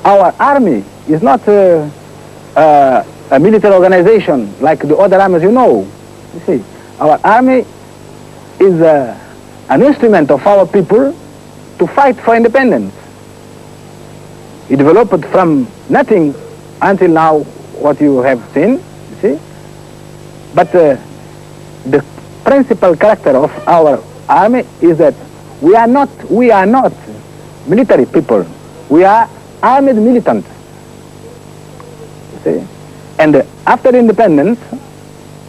our army is not a military organization like the other armies you know. You see, our army is an instrument of our people to fight for independence. It developed from nothing until now what you have seen, you see. But the principal character of our army is that we are not military people. We are armed militants. You see. And after independence,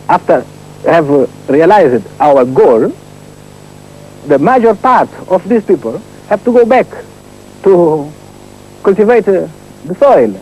after have realized our goal, the major part of these people have to go back to cultivate the soil.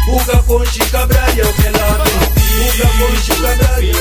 Buga com Chica Braga, eu quero. Buga com Chica Braga.